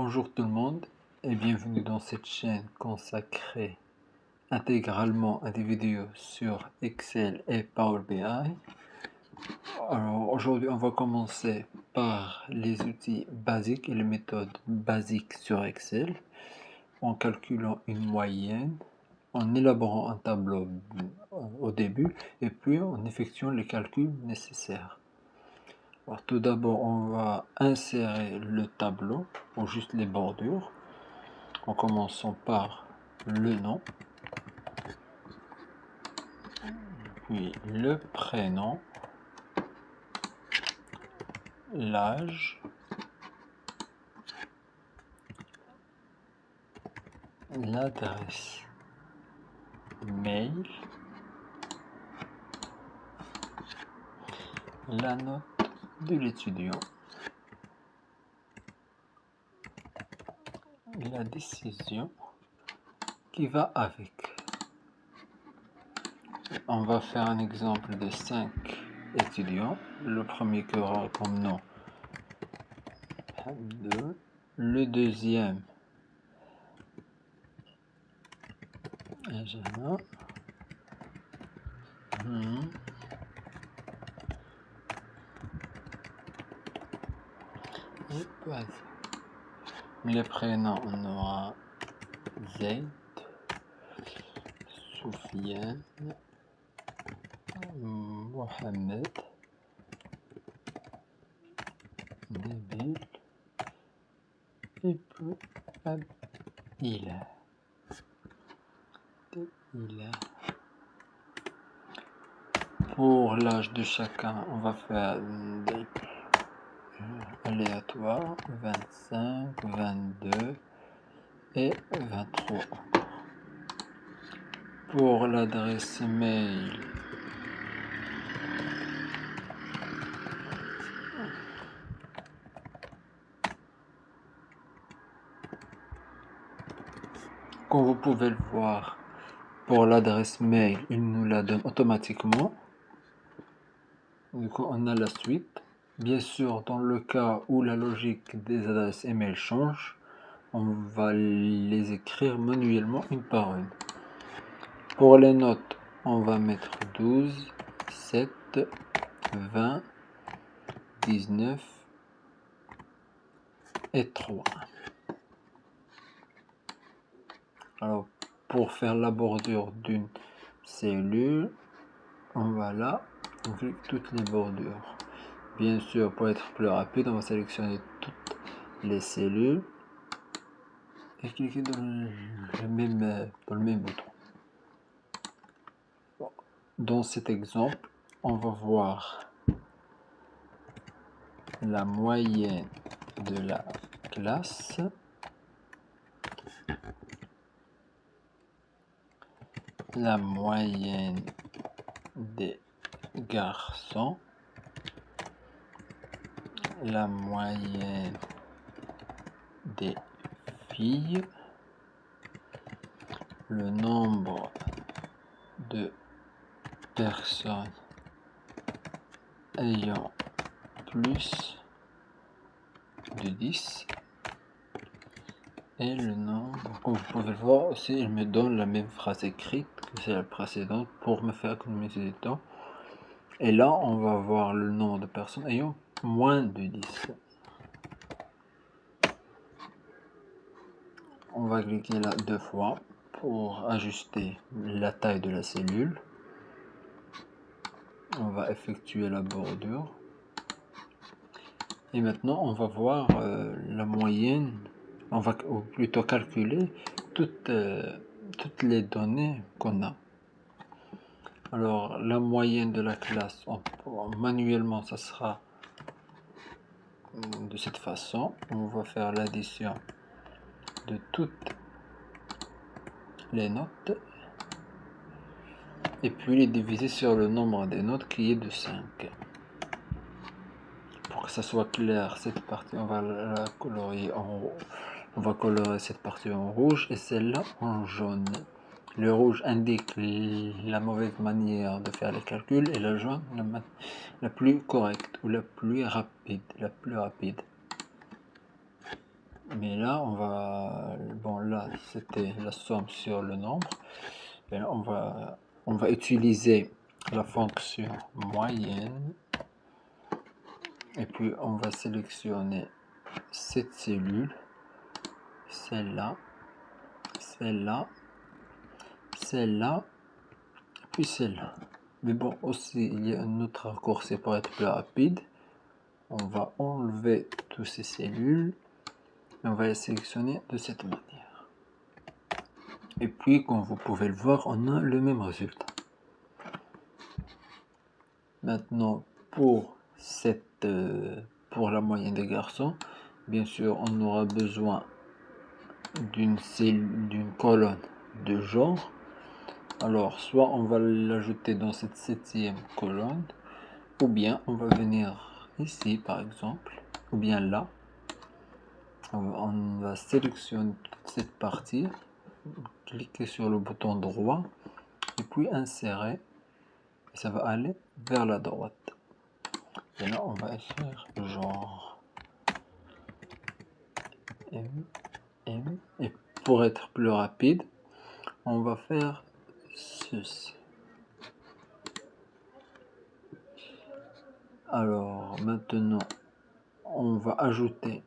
Bonjour tout le monde et bienvenue dans cette chaîne consacrée intégralement à des vidéos sur Excel et Power BI. Alors aujourd'hui on va commencer par les outils basiques et les méthodes basiques sur Excel en calculant une moyenne, en élaborant un tableau au début et puis en effectuant les calculs nécessaires. Alors, tout d'abord, on va insérer le tableau, ou juste les bordures, en commençant par le nom, puis le prénom, l'âge, l'adresse mail, la note de l'étudiant, la décision qui va avec. On va faire un exemple de 5 étudiants. Le premier qui aura comme nom 2, le deuxième Benjamin, et Baz. Les prénoms, on aura Zaid, Soufiane, Mohamed, Nabil et puis Abdillah. Pour l'âge de chacun, on va faire des aléatoires, 25, 22 et 23. Pour l'adresse mail, comme vous pouvez le voir, pour l'adresse mail, il nous la donne automatiquement. Du coup, on a la suite. Bien sûr, dans le cas où la logique des adresses email change, on va les écrire manuellement une par une. Pour les notes, on va mettre 12, 7, 20, 19 et 3. Alors, pour faire la bordure d'une cellule, on va là, ouvrir toutes les bordures. Bien sûr, pour être plus rapide, on va sélectionner toutes les cellules et cliquer dans le même bouton. Dans cet exemple, on va voir la moyenne de la classe, la moyenne des garçons, la moyenne des filles, le nombre de personnes ayant plus de 10 et le nombre, comme vous pouvez le voir aussi, il me donne la même phrase écrite que celle précédente pour me faire économiser du temps. Et là on va voir le nombre de personnes ayant moins de 10. On va cliquer là 2 fois pour ajuster la taille de la cellule. On va effectuer la bordure. Et maintenant, on va voir la moyenne. On va plutôt calculer toutes les données qu'on a. Alors, la moyenne de la classe, manuellement, ça sera de cette façon. On va faire l'addition de toutes les notes et puis les diviser sur le nombre des notes qui est de 5. Pour que ça soit clair, cette partie on va la colorier on va colorer cette partie en rouge et celle-là en jaune. Le rouge indique la mauvaise manière de faire les calculs et le jaune la plus correcte ou la plus rapide. Mais là, on va... Bon, là, c'était la somme sur le nombre. Et là, on va utiliser la fonction moyenne. Et puis, on va sélectionner cette cellule, celle-là, celle-là, celle-là, puis celle-là. Mais bon, aussi, il y a un autre raccourci pour être plus rapide. On va enlever toutes ces cellules et on va les sélectionner de cette manière. Et puis, comme vous pouvez le voir, on a le même résultat. Maintenant, pour la moyenne des garçons, bien sûr, on aura besoin d'une colonne de genre. Alors, soit on va l'ajouter dans cette 7e colonne, ou bien on va venir ici, par exemple, ou bien là. On va sélectionner toute cette partie, cliquer sur le bouton droit, et puis insérer, et ça va aller vers la droite. Et là, on va écrire genre M. Et pour être plus rapide, on va faire ceci. Alors maintenant, on va ajouter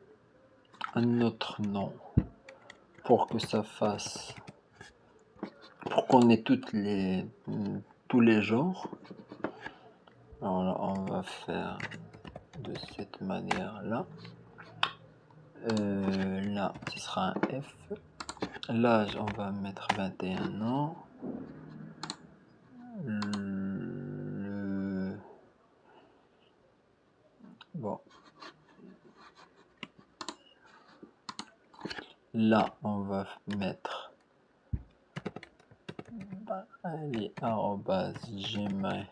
un autre nom pour que ça fasse, pour qu'on ait tous les genres. Alors là, on va faire de cette manière là. Là, ce sera un F. L'âge, on va mettre 21 ans. Bon. Là, on va mettre allez, @gmail.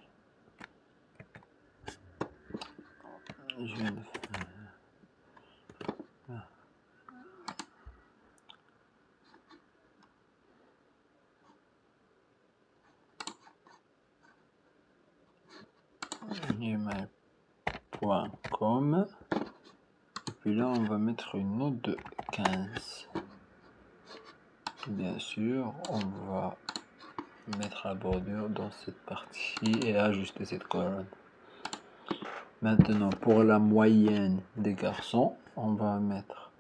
Gmail.com. Et puis là, on va mettre une note de 15. Bien sûr, on va mettre la bordure dans cette partie et ajuster cette colonne. Maintenant, pour la moyenne des garçons, on va mettre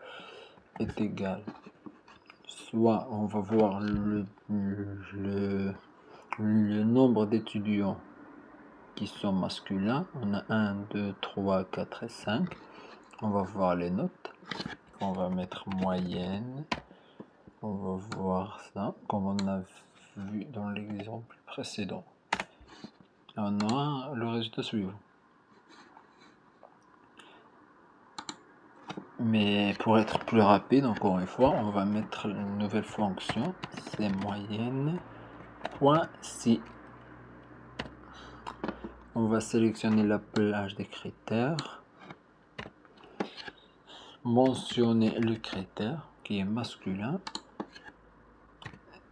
est égal. Soit on va voir le nombre d'étudiants qui sont masculins. On a 1, 2, 3, 4 et 5. On va voir les notes. On va mettre moyenne. On va voir ça comme on a vu dans l'exemple précédent. On a le résultat suivant. Mais pour être plus rapide, encore une fois, on va mettre une nouvelle fonction. C'est moyenne.si. On va sélectionner la plage des critères. Mentionner le critère qui est masculin.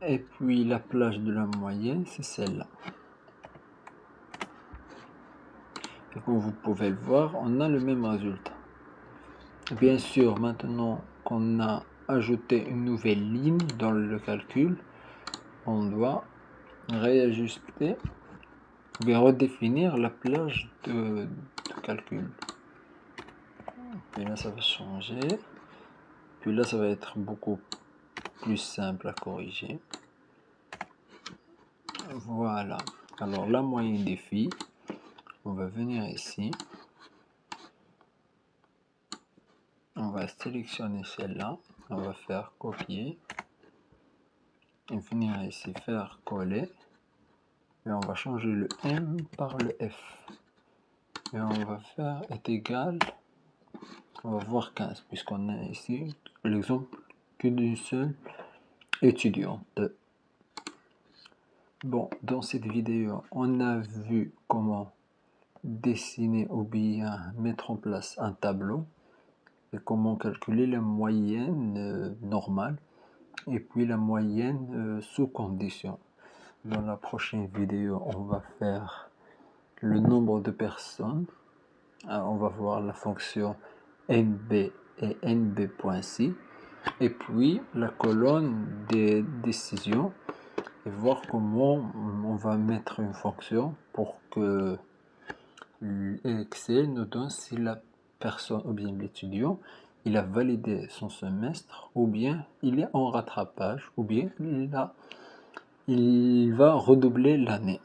Et puis la plage de la moyenne, c'est celle-là. Et comme vous pouvez le voir, on a le même résultat. Bien sûr, maintenant qu'on a ajouté une nouvelle ligne dans le calcul, on doit réajuster, bien redéfinir la plage de calcul. Et là, ça va changer. Puis là, ça va être beaucoup plus simple à corriger. Voilà. Alors, la moyenne des filles, on va venir ici. On va sélectionner celle-là. On va faire copier. Et venir ici, faire coller. Et on va changer le M par le F. Et on va faire est égal. On va voir 15, puisqu'on a ici l'exemple que d'une seule étudiante. Bon, dans cette vidéo, on a vu comment dessiner ou bien mettre en place un tableau et comment calculer la moyenne normale et puis la moyenne sous condition. Dans la prochaine vidéo, on va faire le nombre de personnes. On va voir la fonction NB et NB.si Et puis la colonne des décisions et voir comment on va mettre une fonction pour que Excel nous donne si la personne ou bien l'étudiant il a validé son semestre ou bien il est en rattrapage ou bien il va redoubler l'année.